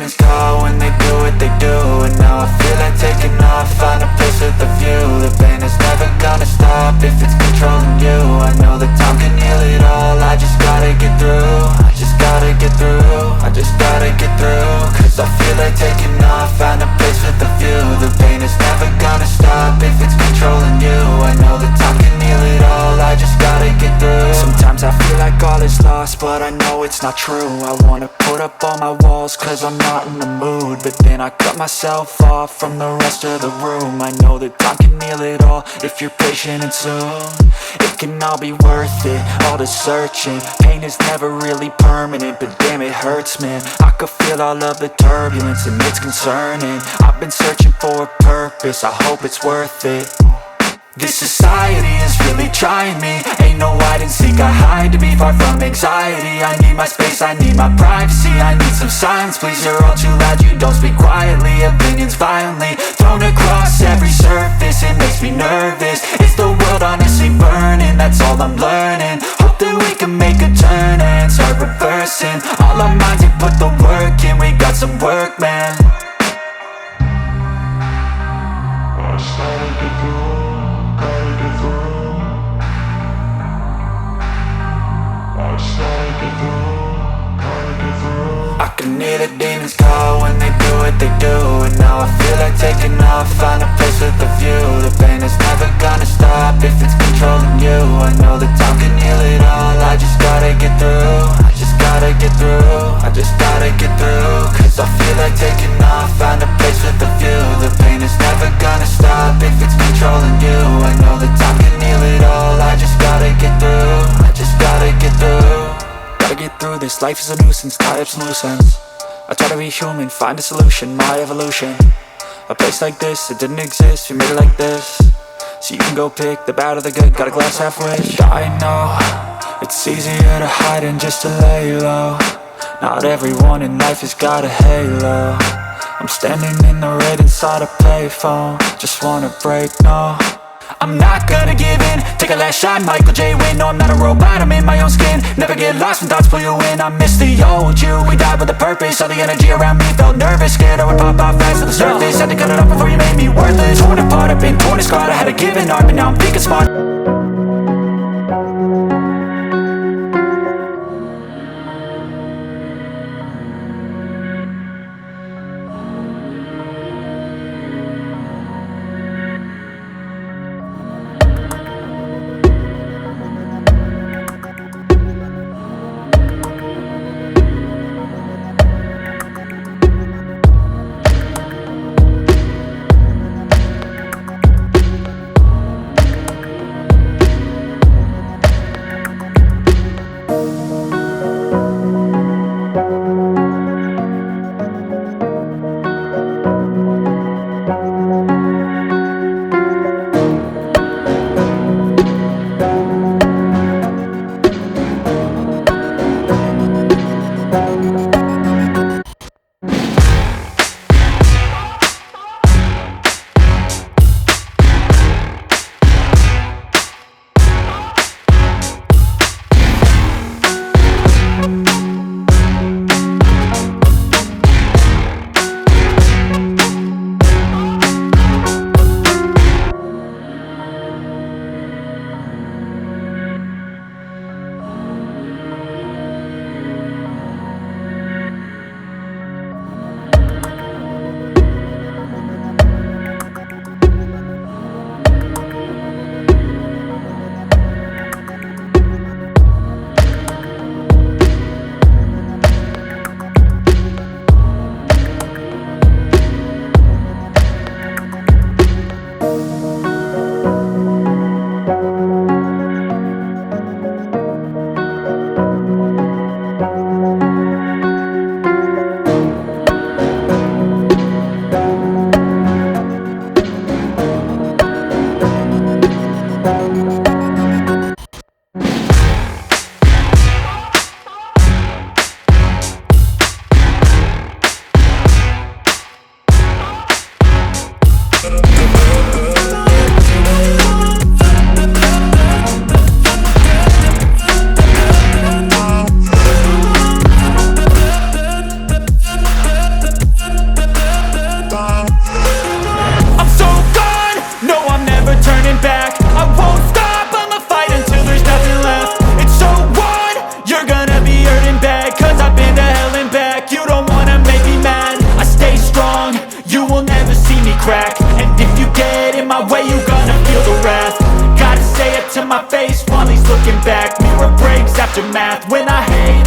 demons call when they do what they do. And now I feel like taking off, find a place with a view. The pain is never gonna stop if it's controlling you. I know that time can heal it all, I just gotta get through. I just gotta get through, I just gotta get through. Cause I feel like taking off, find a place with a view. The pain is never gonna stop if it's controlling you. I know that time can heal it all, I just gotta get through. Sometimes I feel like all is lost, but I know it's not true. I wanna put up all my walls cause I'm not in the mood, but then I cut myself off from the rest of the room. I know that time can heal it all if you're patient and soon. It can all be worth it, all the searching. Pain is never really permanent, but damn it hurts, man. I could feel all of the turbulence and it's concerning. I've been searching for a purpose, I hope it's worth it. This society is really trying me. Ain't no hide and seek, I hide to be far from anxiety. I need my space, I need my privacy. I need some silence, please, you're all too loud. You don't speak quietly, opinions violently thrown across every surface. It makes me nervous, it's the world honestly burning. That's all I'm learning, hope that we can make a turn and start reversing. All our minds, we put the work in, we got some work, man. I started to go. I can hear the demons call when they do what they do. And now I feel like taking off, find a place with a view. The pain is never gonna stop if it's controlling you. I know that time can heal it all, I just gotta get through. I just gotta get through, I just gotta get through. Cause I feel like taking off, find a place with a view. The pain is never gonna stop if it's controlling you. I know that time can heal it all, I just gotta get through. I just gotta get through. Gotta get through this, life is a nuisance, tie up some loose ends. I try to be human, find a solution, my evolution. A place like this, it didn't exist, we made it like this. So you can go pick the bad or the good, got a glass halfway. I know, it's easier to hide than just to lay low. Not everyone in life has got a halo. I'm standing in the red inside a payphone, just wanna break, no. I'm not gonna give in, take a last shot, Michael J. Win. No, I'm not a robot, I'm in my own skin. Never get lost when thoughts pull you in. I miss the old you, we died with a purpose. All the energy around me felt nervous, scared I would pop off fast to the surface. Had to cut it off before you made me worthless. Torn apart, I've been torn and scarred. I had a given arm, but now I'm thinking smart. crack. And if you get in my way, you gonna feel the wrath. Gotta say it to my face while he's looking back. Mirror breaks, aftermath. When I hate,